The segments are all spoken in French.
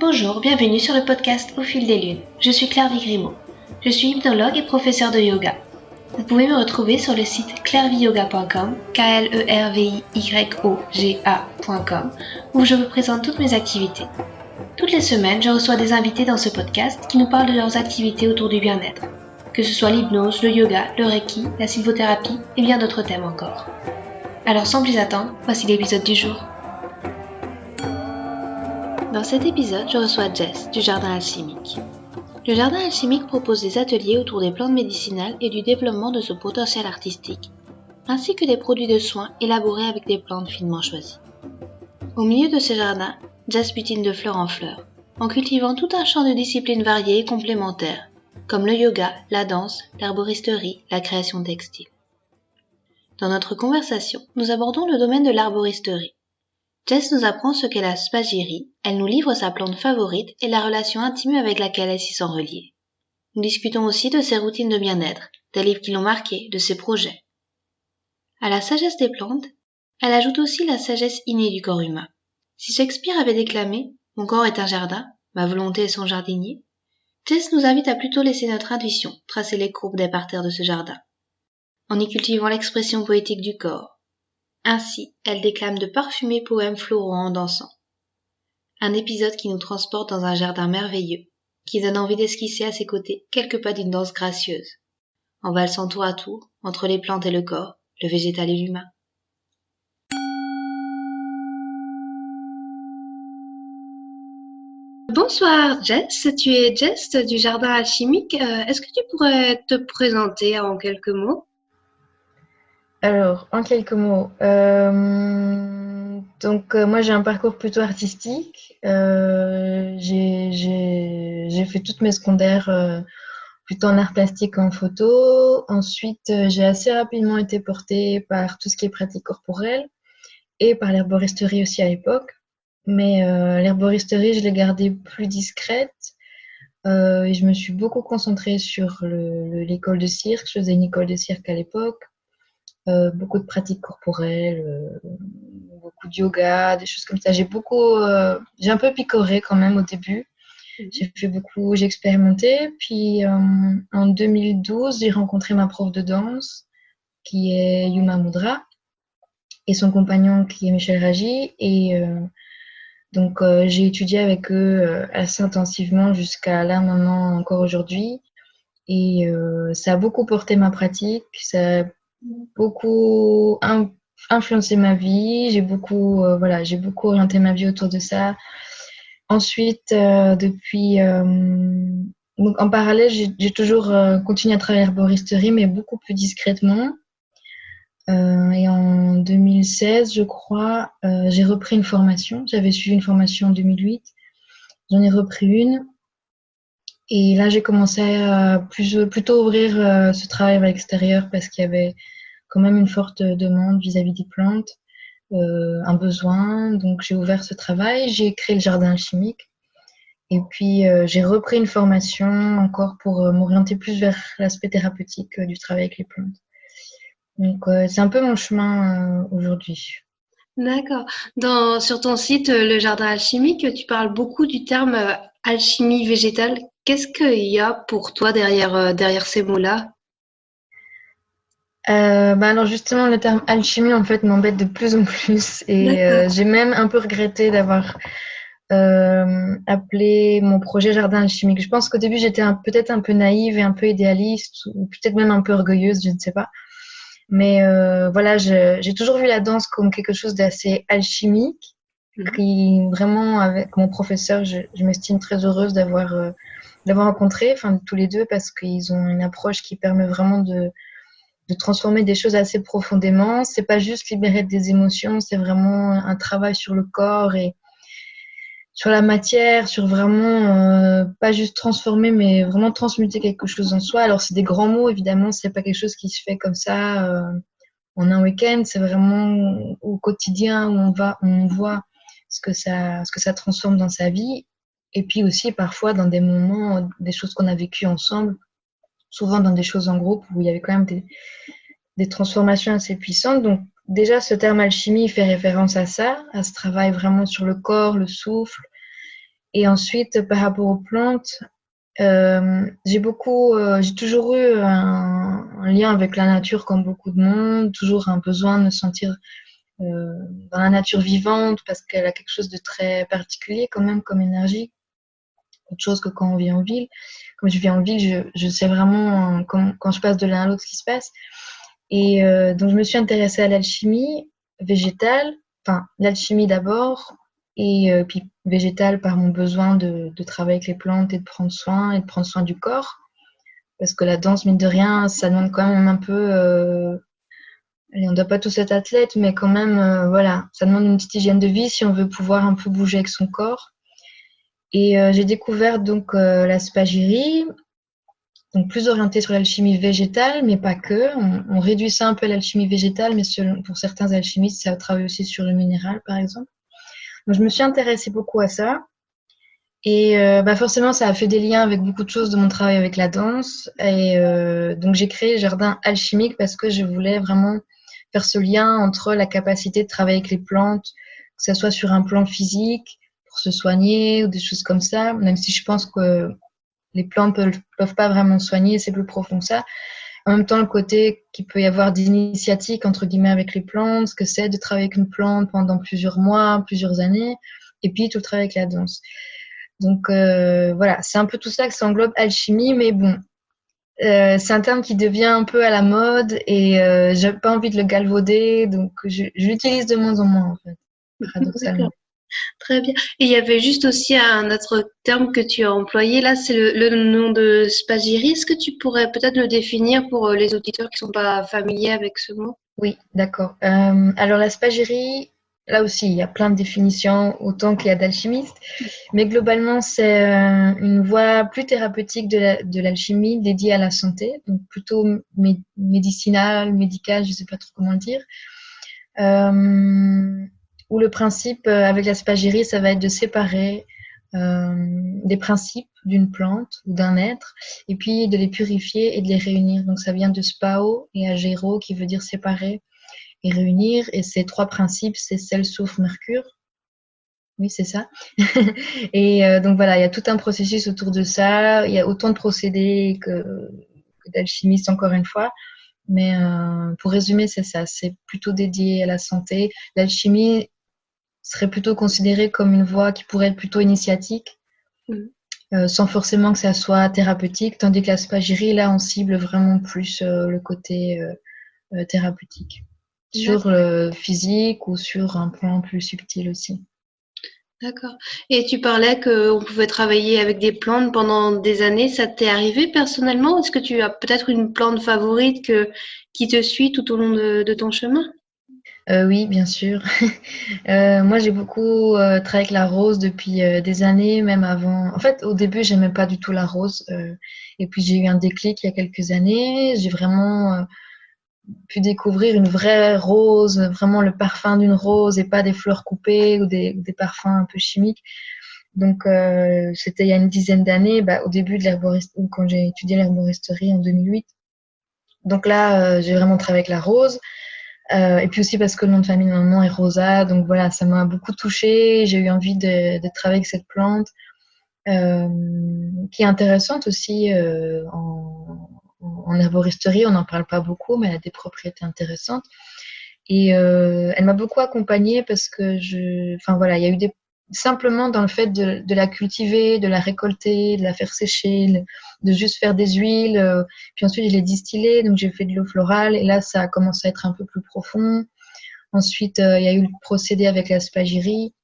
Bonjour, bienvenue sur le podcast Au fil des lunes. Je suis Claire Vigrimaud. Je suis hypnologue et professeure de yoga. Vous pouvez me retrouver sur le site clairviyoga.com, KLERVYOGA.com, où je vous présente toutes mes activités. Toutes les semaines, je reçois des invités dans ce podcast qui nous parlent de leurs activités autour du bien-être, que ce soit l'hypnose, le yoga, le reiki, la sylvothérapie et bien d'autres thèmes encore. Alors sans plus attendre, voici l'épisode du jour. Dans cet épisode, je reçois Jess du Jardin Alchimique. Le Jardin Alchimique propose des ateliers autour des plantes médicinales et du développement de ce potentiel artistique, ainsi que des produits de soins élaborés avec des plantes finement choisies. Au milieu de ce jardin, Jess butine de fleur en fleur, en cultivant tout un champ de disciplines variées et complémentaires, comme le yoga, la danse, l'herboristerie, la création textile. Dans notre conversation, nous abordons le domaine de l'herboristerie. Jess nous apprend ce qu'est la spagyrie, elle nous livre sa plante favorite et la relation intime avec laquelle elle s'y sent reliée. Nous discutons aussi de ses routines de bien-être, des livres qui l'ont marquée, de ses projets. À la sagesse des plantes, elle ajoute aussi la sagesse innée du corps humain. Si Shakespeare avait déclamé « Mon corps est un jardin, ma volonté est son jardinier », Jess nous invite à plutôt laisser notre intuition tracer les courbes des parterres de ce jardin, en y cultivant l'expression poétique du corps. Ainsi, elle déclame de parfumés poèmes floraux en dansant. Un épisode qui nous transporte dans un jardin merveilleux, qui donne envie d'esquisser à ses côtés quelques pas d'une danse gracieuse, en valsant tour à tour entre les plantes et le corps, le végétal et l'humain. Bonsoir Jess, tu es Jess du Jardin Alchimique. Est-ce que tu pourrais te présenter en quelques mots ? Alors, en quelques mots, moi j'ai un parcours plutôt artistique. J'ai fait toutes mes secondaires plutôt en art plastique, en photo. Ensuite, j'ai assez rapidement été portée par tout ce qui est pratique corporelle et par l'herboristerie aussi à l'époque. Mais l'herboristerie, je l'ai gardée plus discrète. Et je me suis beaucoup concentrée sur l'école de cirque. Je faisais une école de cirque à l'époque. Beaucoup de pratiques corporelles, beaucoup de yoga, des choses comme ça. J'ai un peu picoré quand même au début. J'ai expérimenté. Puis en 2012, j'ai rencontré ma prof de danse, qui est Yuma Mudra, et son compagnon, qui est Michel Ragy. Et j'ai étudié avec eux assez intensivement jusqu'à là, maintenant, encore aujourd'hui. Et ça a beaucoup porté ma pratique. Ça a beaucoup influencé ma vie. J'ai beaucoup orienté ma vie autour de ça. Ensuite, donc en parallèle, j'ai toujours continué à travailler à l'herboristerie, mais beaucoup plus discrètement. Et en 2016, je crois, j'ai repris une formation. J'avais suivi une formation en 2008. J'en ai repris une. Et là, j'ai commencé à plutôt ouvrir ce travail à l'extérieur parce qu'il y avait quand même une forte demande vis-à-vis des plantes, un besoin. Donc, j'ai ouvert ce travail. J'ai créé le jardin alchimique. Et puis, j'ai repris une formation encore pour m'orienter plus vers l'aspect thérapeutique du travail avec les plantes. Donc, c'est un peu mon chemin aujourd'hui. D'accord. Sur ton site, le Jardin Alchimique, tu parles beaucoup du terme alchimie végétale. Qu'est-ce qu'il y a pour toi derrière ces mots-là ? Alors justement, le terme alchimie en fait m'embête de plus en plus et j'ai même un peu regretté d'avoir appelé mon projet Jardin Alchimique. Je pense qu'au début j'étais peut-être un peu naïve et un peu idéaliste ou peut-être même un peu orgueilleuse, je ne sais pas. Mais voilà, j'ai toujours vu la danse comme quelque chose d'assez alchimique. Qui vraiment, avec mon professeur, je m'estime très heureuse d'avoir rencontré, enfin tous les deux, parce qu'ils ont une approche qui permet vraiment de transformer des choses assez profondément. C'est pas juste libérer des émotions, c'est vraiment un travail sur le corps et sur la matière, sur vraiment pas juste transformer, mais vraiment transmuter quelque chose en soi. Alors c'est des grands mots, évidemment, c'est pas quelque chose qui se fait comme ça en un week-end. C'est vraiment au quotidien où on voit ce que ça transforme dans sa vie. Et puis aussi parfois dans des moments, des choses qu'on a vécues ensemble, souvent dans des choses en groupe où il y avait quand même des transformations assez puissantes. Donc déjà, ce terme alchimie fait référence à ça, à ce travail vraiment sur le corps, le souffle, Et ensuite, par rapport aux plantes, j'ai toujours eu un lien avec la nature comme beaucoup de monde, toujours un besoin de me sentir dans la nature vivante parce qu'elle a quelque chose de très particulier quand même comme énergie, autre chose que quand on vit en ville. Quand je vis en ville, je sais vraiment quand je passe de l'un à l'autre ce qui se passe. Et donc je me suis intéressée à l'alchimie végétale, enfin l'alchimie d'abord, et puis végétale par mon besoin de travailler avec les plantes et de prendre soin du corps. Parce que la danse, mine de rien, ça demande quand même un peu. Allez, on ne doit pas tous être athlète, mais quand même, voilà, ça demande une petite hygiène de vie si on veut pouvoir un peu bouger avec son corps. Et j'ai découvert donc la spagyrie, donc plus orientée sur l'alchimie végétale, mais pas que. On réduit ça un peu à l'alchimie végétale, mais pour certains alchimistes, ça travaille aussi sur le minéral, par exemple. Donc je me suis intéressée beaucoup à ça. Et forcément, ça a fait des liens avec beaucoup de choses de mon travail avec la danse. Et donc j'ai créé le jardin alchimique parce que je voulais vraiment faire ce lien entre la capacité de travailler avec les plantes, que ce soit sur un plan physique, pour se soigner ou des choses comme ça, même si je pense que les plantes peuvent pas vraiment soigner, c'est plus profond que ça. En même temps, le côté qu'il peut y avoir d'initiatique, entre guillemets, avec les plantes, ce que c'est de travailler avec une plante pendant plusieurs mois, plusieurs années, et puis tout le travail avec la danse. Donc voilà, c'est un peu tout ça que ça englobe alchimie, mais bon, c'est un terme qui devient un peu à la mode et j'ai pas envie de le galvauder, donc je l'utilise de moins en moins en fait, paradoxalement. D'accord, très bien. Et il y avait juste aussi un autre terme que tu as employé là, c'est le nom de spagyrie. Est-ce que tu pourrais peut-être le définir pour les auditeurs qui sont pas familiers avec ce mot? Oui, d'accord. Alors la spagyrie, là aussi, il y a plein de définitions, autant qu'il y a d'alchimistes, mais globalement, c'est une voie plus thérapeutique de l'alchimie dédiée à la santé, donc plutôt médicinale, médicale, je sais pas trop comment le dire. Où le principe avec la spagyrie, ça va être de séparer des principes d'une plante ou d'un être, et puis de les purifier et de les réunir. Donc ça vient de spao et agéro, qui veut dire séparer et réunir. Et ces trois principes, c'est sel, soufre, mercure. Oui, c'est ça. Et donc voilà, il y a tout un processus autour de ça. Il y a autant de procédés que d'alchimistes, encore une fois. Mais pour résumer, c'est ça. C'est plutôt dédié à la santé. L'alchimie serait plutôt considérée comme une voie qui pourrait être plutôt initiatique, Mhm. sans forcément que ça soit thérapeutique, tandis que la spagyrie, là, on cible vraiment plus le côté thérapeutique, sur le physique ou sur un plan plus subtil aussi. D'accord. Et tu parlais qu'on pouvait travailler avec des plantes pendant des années. Ça t'est arrivé personnellement? Est-ce que tu as peut-être une plante favorite qui te suit tout au long de ton chemin? Oui, bien sûr. Moi, j'ai beaucoup travaillé avec la rose depuis des années, même avant. En fait, au début, j'aimais pas du tout la rose. Et puis, j'ai eu un déclic il y a quelques années. J'ai vraiment pu découvrir une vraie rose, vraiment le parfum d'une rose et pas des fleurs coupées ou des parfums un peu chimiques. Donc, c'était il y a une dizaine d'années, au début de l'herboristerie, quand j'ai étudié l'herboristerie en 2008. Donc là, j'ai vraiment travaillé avec la rose. Et puis aussi parce que le nom de famille de ma maman est Rosa, donc voilà, ça m'a beaucoup touchée. J'ai eu envie de travailler avec cette plante, euh, qui est intéressante aussi en herboristerie. On n'en parle pas beaucoup, mais elle a des propriétés intéressantes. Et elle m'a beaucoup accompagnée parce que enfin voilà, il y a eu simplement dans le fait de la cultiver, de la récolter, de la faire sécher, de juste faire des huiles. Puis ensuite, je l'ai distillée, donc j'ai fait de l'eau florale. Et là, ça a commencé à être un peu plus profond. Ensuite, il y a eu le procédé avec la spagyrie.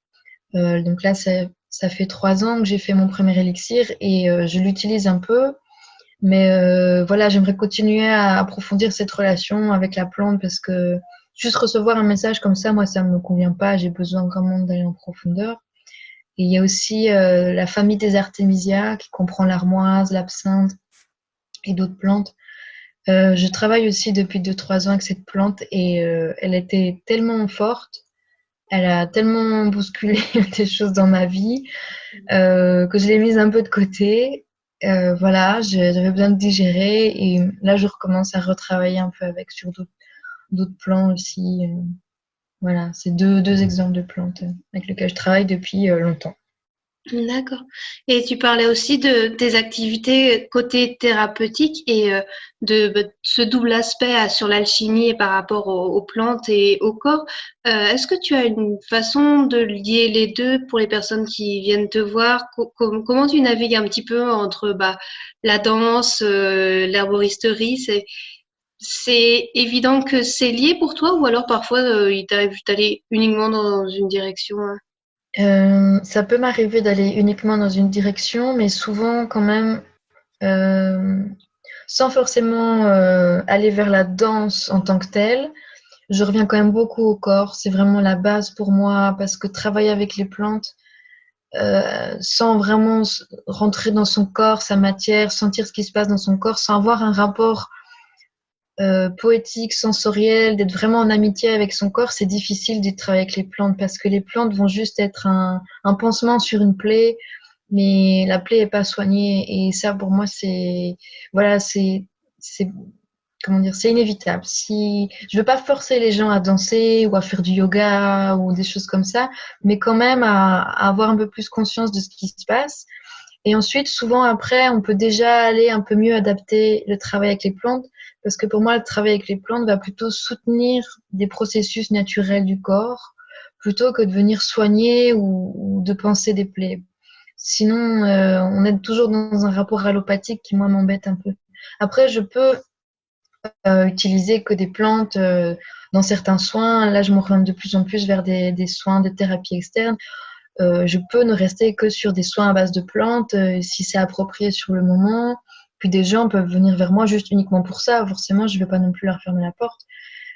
Donc là, ça fait 3 ans que j'ai fait mon premier élixir et je l'utilise un peu. Mais voilà, j'aimerais continuer à approfondir cette relation avec la plante parce que juste recevoir un message comme ça, moi, ça me convient pas. J'ai besoin vraiment d'aller en profondeur. Et il y a aussi la famille des artémisias qui comprend l'armoise, l'absinthe et d'autres plantes. Je travaille aussi depuis 2-3 ans avec cette plante et elle était tellement forte, elle a tellement bousculé des choses dans ma vie que je l'ai mise un peu de côté. Voilà, j'avais besoin de digérer et là je recommence à retravailler un peu avec sur d'autres plants aussi. Voilà, c'est deux exemples de plantes avec lesquelles je travaille depuis longtemps. D'accord. Et tu parlais aussi de tes activités côté thérapeutique et de ce double aspect sur l'alchimie et par rapport aux plantes et au corps. Est-ce que tu as une façon de lier les deux pour les personnes qui viennent te voir? Comment tu navigues un petit peu entre la danse, l'herboristerie? C'est évident que c'est lié pour toi ou alors parfois il t'arrive d'aller uniquement dans une direction, hein? Ça peut m'arriver d'aller uniquement dans une direction, mais souvent quand même, euh, sans forcément aller vers la danse en tant que telle. Je reviens quand même beaucoup au corps. C'est vraiment la base pour moi parce que travailler avec les plantes, sans vraiment rentrer dans son corps, sa matière, sentir ce qui se passe dans son corps, sans avoir un rapport poétique, sensoriel, d'être vraiment en amitié avec son corps, c'est difficile de travailler avec les plantes parce que les plantes vont juste être un pansement sur une plaie, mais la plaie est pas soignée et ça pour moi c'est voilà c'est comment dire, c'est inévitable. Si je veux pas forcer les gens à danser ou à faire du yoga ou des choses comme ça, mais quand même à avoir un peu plus conscience de ce qui se passe. Et ensuite, souvent après, on peut déjà aller un peu mieux adapter le travail avec les plantes, parce que pour moi, le travail avec les plantes va plutôt soutenir des processus naturels du corps, plutôt que de venir soigner ou de penser des plaies. Sinon, on est toujours dans un rapport allopathique qui, moi, m'embête un peu. Après, je peux utiliser que des plantes dans certains soins. Là, je m'oriente de plus en plus vers des soins de thérapie externe. Je peux ne rester que sur des soins à base de plantes si c'est approprié sur le moment. Puis des gens peuvent venir vers moi juste uniquement pour ça. Forcément, je ne vais pas non plus leur fermer la porte.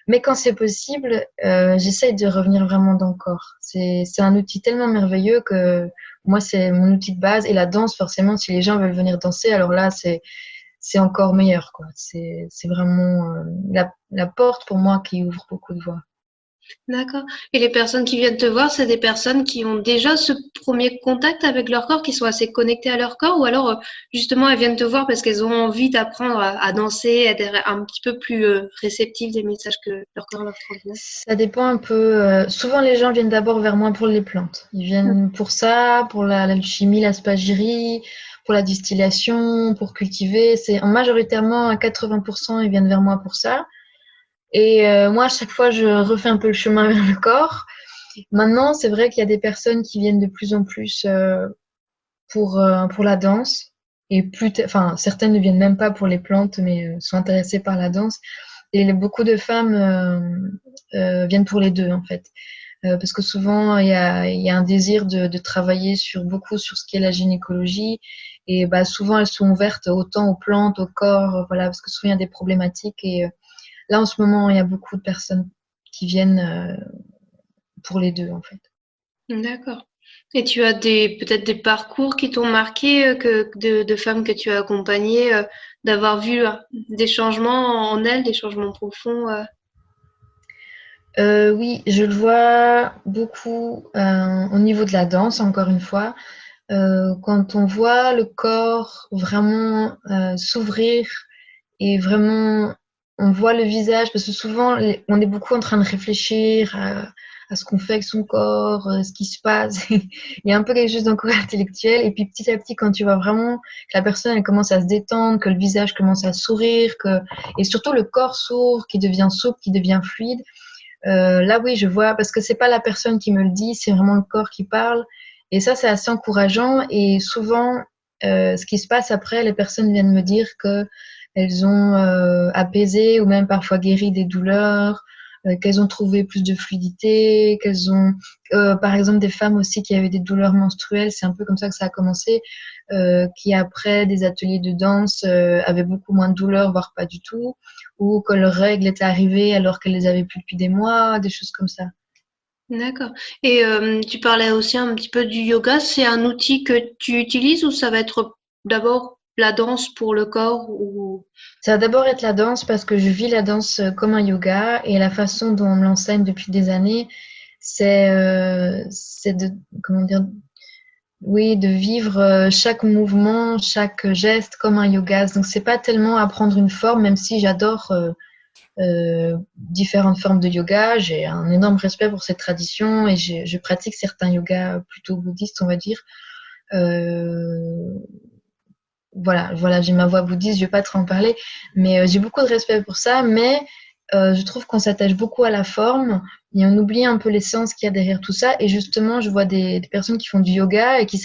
Mais quand c'est possible, j'essaye de revenir vraiment dans le corps. C'est un outil tellement merveilleux que moi, c'est mon outil de base. Et la danse, forcément, si les gens veulent venir danser, alors là, c'est encore meilleur, quoi. C'est vraiment la porte pour moi qui ouvre beaucoup de voies. D'accord. Et les personnes qui viennent te voir, c'est des personnes qui ont déjà ce premier contact avec leur corps, qui sont assez connectées à leur corps, ou alors justement elles viennent te voir parce qu'elles ont envie d'apprendre à danser, à être un petit peu plus réceptives des messages que leur corps leur transmet. Ça dépend un peu. Souvent, les gens viennent d'abord vers moi pour les plantes. Ils viennent pour ça, pour l'alchimie, la spagyrie, pour la distillation, pour cultiver. C'est majoritairement à 80%, ils viennent vers moi pour ça. Et moi, à chaque fois, je refais un peu le chemin vers le corps. Maintenant, c'est vrai qu'il y a des personnes qui viennent de plus en plus pour la danse. Et enfin, certaines ne viennent même pas pour les plantes, mais sont intéressées par la danse. Et beaucoup de femmes viennent pour les deux, en fait. Parce que souvent, il y a un désir de travailler beaucoup sur ce qui est la gynécologie. Et bah, souvent, elles sont ouvertes autant aux plantes, au corps, voilà, parce que souvent, il y a des problématiques. Et là, en ce moment, il y a beaucoup de personnes qui viennent pour les deux, en fait. D'accord. Et tu as peut-être des parcours qui t'ont marqué, de femmes que tu as accompagnées, d'avoir vu des changements en elles, des changements profonds. Oui, je le vois beaucoup au niveau de la danse, encore une fois. Quand on voit le corps vraiment s'ouvrir et vraiment on voit le visage, parce que souvent on est beaucoup en train de réfléchir à ce qu'on fait avec son corps, ce qui se passe. Il y a un peu quelque chose d'encore intellectuel. Et puis petit à petit, quand tu vois vraiment que la personne elle commence à se détendre, que le visage commence à sourire, et surtout le corps s'ouvre, qui devient souple, qui devient fluide. Là, oui, je vois, parce que c'est pas la personne qui me le dit, c'est vraiment le corps qui parle. Et ça, c'est assez encourageant. Et souvent, ce qui se passe après, les personnes viennent me dire que elles ont apaisé ou même parfois guéri des douleurs, qu'elles ont trouvé plus de fluidité, qu'elles ont, par exemple, des femmes aussi qui avaient des douleurs menstruelles. C'est un peu comme ça que ça a commencé, qui après des ateliers de danse avaient beaucoup moins de douleurs, voire pas du tout, ou que leurs règles étaient arrivées alors qu'elles les avaient plus depuis des mois, des choses comme ça. D'accord. Et tu parlais aussi un petit peu du yoga. C'est un outil que tu utilises ou ça va être d'abord la danse pour le corps ou... Ça va d'abord être la danse parce que je vis la danse comme un yoga et la façon dont on me l'enseigne depuis des années, c'est de, comment dire, oui, de vivre chaque mouvement, chaque geste comme un yoga. Donc c'est pas tellement apprendre une forme, même si j'adore différentes formes de yoga. J'ai un énorme respect pour cette tradition et je pratique certains yogas plutôt bouddhistes, on va dire. Euh, voilà, j'ai ma voix bouddhiste, je vais pas trop en parler, mais j'ai beaucoup de respect pour ça, mais je trouve qu'on s'attache beaucoup à la forme et on oublie un peu l'essence qu'il y a derrière tout ça. Et justement, je vois des personnes qui font du yoga et qui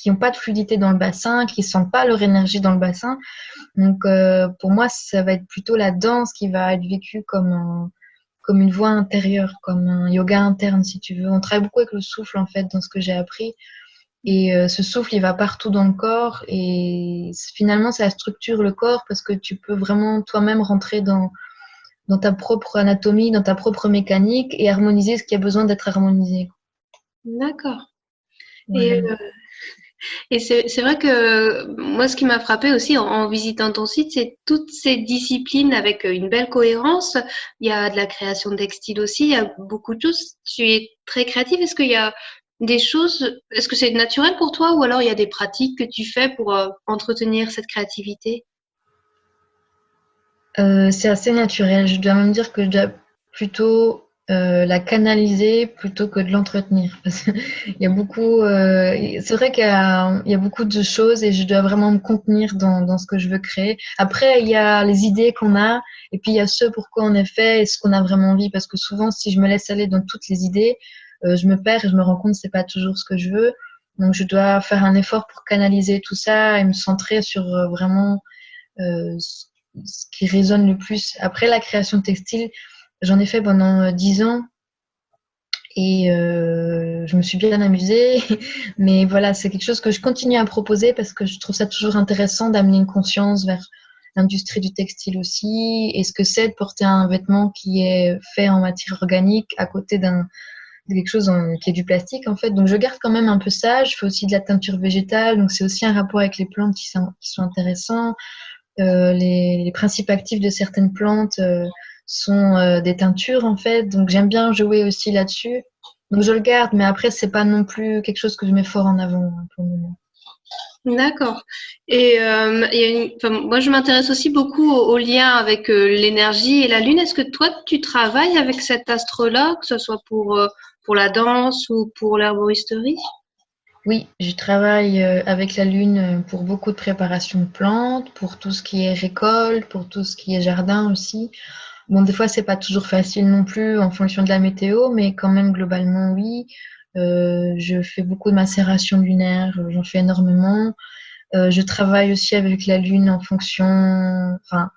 n'ont pas de fluidité dans le bassin, qui sentent pas leur énergie dans le bassin. Donc, pour moi, ça va être plutôt la danse qui va être vécue comme une voie intérieure, comme un yoga interne, si tu veux. On travaille beaucoup avec le souffle, en fait, dans ce que j'ai appris. Et ce souffle, il va partout dans le corps et finalement, ça structure le corps parce que tu peux vraiment toi-même rentrer dans ta propre anatomie, dans ta propre mécanique et harmoniser ce qui a besoin d'être harmonisé. D'accord. Et, Voilà. euh, et c'est vrai que moi, ce qui m'a frappé aussi en visitant ton site, c'est toutes ces disciplines avec une belle cohérence. Il y a de la création textile aussi, il y a beaucoup de choses. Tu es très créative. Est-ce qu'il y a des choses, est-ce que c'est naturel pour toi ou alors il y a des pratiques que tu fais pour entretenir cette créativité? C'est assez naturel. Je dois même dire que je dois plutôt la canaliser plutôt que de l'entretenir. Parce qu'il y a beaucoup, c'est vrai qu'il y a beaucoup de choses et je dois vraiment me contenir dans ce que je veux créer. Après, il y a les idées qu'on a et puis il y a ce pourquoi on est fait et ce qu'on a vraiment envie. Parce que souvent, si je me laisse aller dans toutes les idées, je me perds et je me rends compte que c'est pas toujours ce que je veux. Donc, je dois faire un effort pour canaliser tout ça et me centrer sur vraiment ce qui résonne le plus. Après la création textile, j'en ai fait pendant 10 ans et je me suis bien amusée. Mais voilà, c'est quelque chose que je continue à proposer parce que je trouve ça toujours intéressant d'amener une conscience vers l'industrie du textile aussi et ce que c'est de porter un vêtement qui est fait en matière organique à côté de quelque chose qui est du plastique en fait. Donc je garde quand même un peu ça. Je fais aussi de la teinture végétale, donc c'est aussi un rapport avec les plantes qui sont intéressants. Les principes actifs de certaines plantes sont des teintures en fait, donc j'aime bien jouer aussi là-dessus. Donc je le garde, mais après c'est pas non plus quelque chose que je mets fort en avant pour le moment. D'accord. Et il y a enfin, moi, je m'intéresse aussi beaucoup au lien avec l'énergie et la lune. Est-ce que toi, tu travailles avec cet astre-là, que ce soit pour la danse ou pour l'herboristerie? Oui, je travaille avec la lune pour beaucoup de préparation de plantes, pour tout ce qui est récolte, pour tout ce qui est jardin aussi. Bon, des fois, c'est pas toujours facile non plus en fonction de la météo, mais quand même, globalement, oui. Je fais beaucoup de macération lunaire, j'en fais énormément. Je travaille aussi avec la lune en fonction, enfin,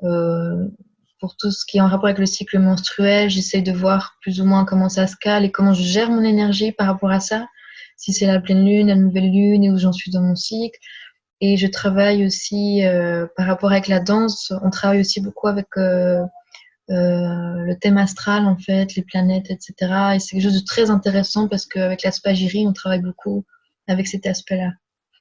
euh, pour tout ce qui est en rapport avec le cycle menstruel, j'essaye de voir plus ou moins comment ça se cale et comment je gère mon énergie par rapport à ça. Si c'est la pleine lune, la nouvelle lune et où j'en suis dans mon cycle. Et je travaille aussi par rapport avec la danse. On travaille aussi beaucoup avec le thème astral, en fait, les planètes, etc. Et c'est quelque chose de très intéressant parce qu'avec la spagyrie, on travaille beaucoup avec cet aspect-là.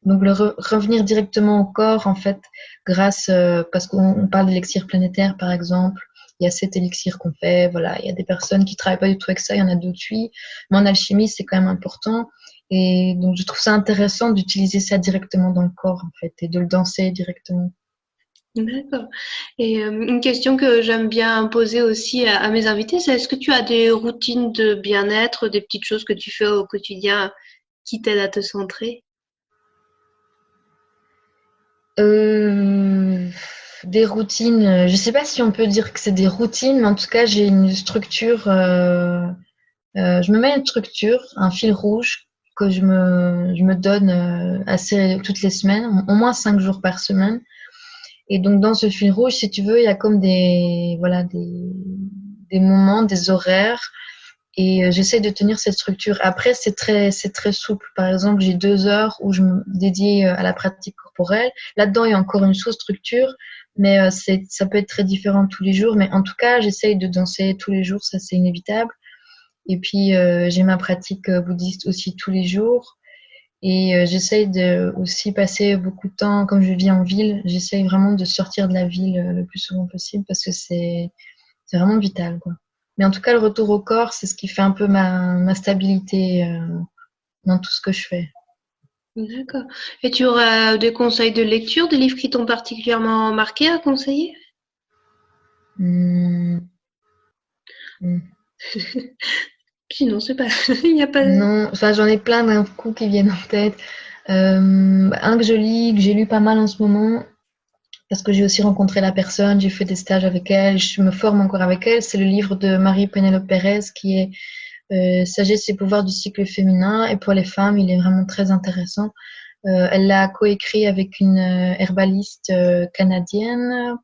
Donc, revenir directement au corps, en fait, parce qu'on parle d'élixir planétaire, par exemple. Il y a 7 élixirs qu'on fait, voilà. Il y a des personnes qui travaillent pas du tout avec ça, il y en a d'autres, oui. Mais en alchimie, c'est quand même important. Et donc, je trouve ça intéressant d'utiliser ça directement dans le corps, en fait, et de le danser directement. D'accord. Et une question que j'aime bien poser aussi à mes invités, c'est est-ce que tu as des routines de bien-être, des petites choses que tu fais au quotidien qui t'aident à te centrer? Euh, des routines, je sais pas si on peut dire que c'est des routines, mais en tout cas, j'ai une structure. Je me mets une structure, un fil rouge que je me donne assez toutes les semaines, au moins 5 jours par semaine. Et donc, dans ce fil rouge, si tu veux, il y a comme voilà, des moments, des horaires et j'essaie de tenir cette structure. Après, c'est très souple. Par exemple, j'ai 2 heures où je me dédie à la pratique corporelle. Là-dedans, il y a encore une sous-structure, mais ça peut être très différent tous les jours. Mais en tout cas, j'essaie de danser tous les jours, ça c'est inévitable. Et puis, j'ai ma pratique bouddhiste aussi tous les jours. Et j'essaie de aussi passer beaucoup de temps, comme je vis en ville, j'essaie vraiment de sortir de la ville le plus souvent possible parce que c'est vraiment vital, quoi. Mais en tout cas, le retour au corps, c'est ce qui fait un peu ma stabilité dans tout ce que je fais. D'accord. Et tu auras des conseils de lecture, des livres qui t'ont particulièrement marqué à conseiller? Hmm, hmm. Sinon, c'est pas, il n'y a pas. Non, enfin, j'en ai plein d'un coup qui viennent en tête. Un que j'ai lu pas mal en ce moment, parce que j'ai aussi rencontré la personne, j'ai fait des stages avec elle, je me forme encore avec elle, c'est le livre de Marie-Pénélope Pérez qui est Sagesse et pouvoir du cycle féminin. Et pour les femmes, il est vraiment très intéressant. Elle l'a coécrit avec une herbaliste canadienne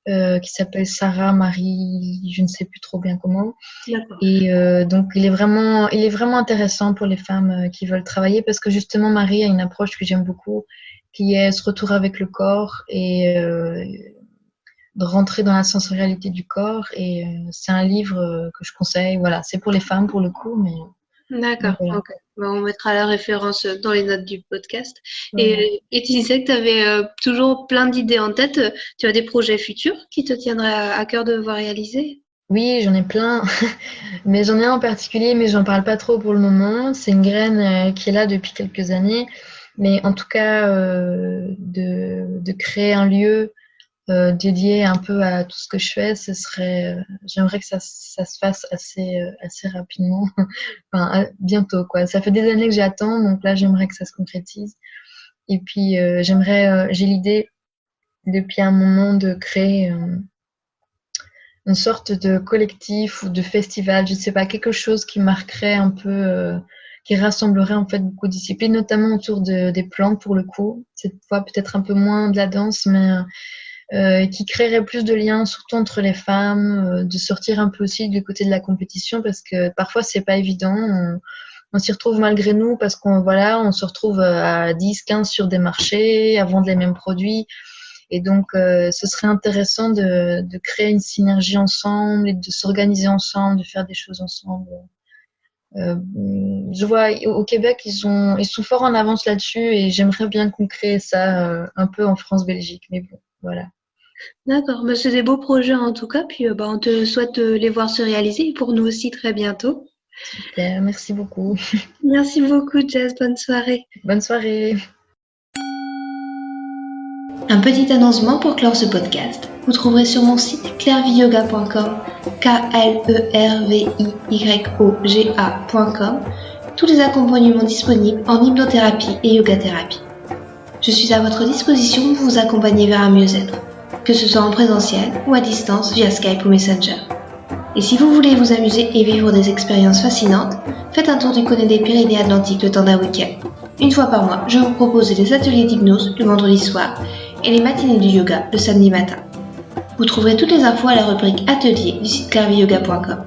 qui s'appelle Sarah Marie, je ne sais plus trop bien comment. D'accord. Et donc, il est vraiment intéressant pour les femmes qui veulent travailler parce que justement, Marie a une approche que j'aime beaucoup, qui est ce retour avec le corps et de rentrer dans la sensorialité du corps. Et c'est un livre que je conseille. Voilà, c'est pour les femmes pour le coup, mais D'accord, voilà. ok. Bah, on mettra la référence dans les notes du podcast. Voilà. Et tu disais que tu avais toujours plein d'idées en tête. Tu as des projets futurs qui te tiendraient à cœur de voir réaliser? Oui, j'en ai plein, mais j'en ai un en particulier, mais j'en parle pas trop pour le moment. C'est une graine qui est là depuis quelques années, mais en tout cas, de créer un lieu dédié un peu à tout ce que je fais, j'aimerais que ça se fasse assez rapidement, enfin bientôt quoi. Ça fait des années que j'attends, donc là j'aimerais que ça se concrétise. Et puis j'ai l'idée depuis un moment de créer une sorte de collectif ou de festival, je ne sais pas, quelque chose qui marquerait un peu, qui rassemblerait en fait beaucoup de disciplines, notamment autour des plantes pour le coup. Cette fois peut-être un peu moins de la danse, mais qui créerait plus de liens, surtout entre les femmes, de sortir un peu aussi du côté de la compétition, parce que parfois c'est pas évident. On s'y retrouve malgré nous parce on se retrouve à 10, 15 sur des marchés, à vendre les mêmes produits. Et donc, ce serait intéressant de créer une synergie ensemble et de s'organiser ensemble, de faire des choses ensemble. Je vois au Québec, ils sont forts en avance là-dessus et j'aimerais bien qu'on crée ça un peu en France-Belgique. Mais bon, voilà. D'accord, bah, c'est des beaux projets en tout cas. Puis bah, on te souhaite de les voir se réaliser et pour nous aussi très bientôt. Super, merci beaucoup. Merci beaucoup, Jess. Bonne soirée. Bonne soirée. Un petit annoncement pour clore ce podcast. Vous trouverez sur mon site clairviyoga.com, KLERVIYOGA.com, tous les accompagnements disponibles en hypnothérapie et yoga thérapie. Je suis à votre disposition pour vous accompagner vers un mieux-être, que ce soit en présentiel ou à distance via Skype ou Messenger. Et si vous voulez vous amuser et vivre des expériences fascinantes, faites un tour du côté des Pyrénées-Atlantiques le temps d'un week-end. Une fois par mois, je vous propose des ateliers d'hypnose le vendredi soir et les matinées du yoga le samedi matin. Vous trouverez toutes les infos à la rubrique Atelier du site clairviyoga.com.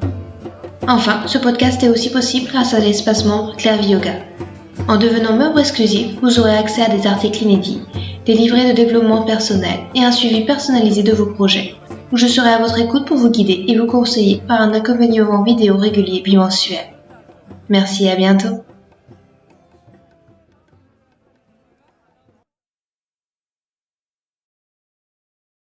Enfin, ce podcast est aussi possible grâce à l'espace membre Clairvy Yoga. En devenant membre exclusif, vous aurez accès à des articles inédits, des livrets de développement personnel et un suivi personnalisé de vos projets, où je serai à votre écoute pour vous guider et vous conseiller par un accompagnement vidéo régulier bimensuel. Merci et à bientôt.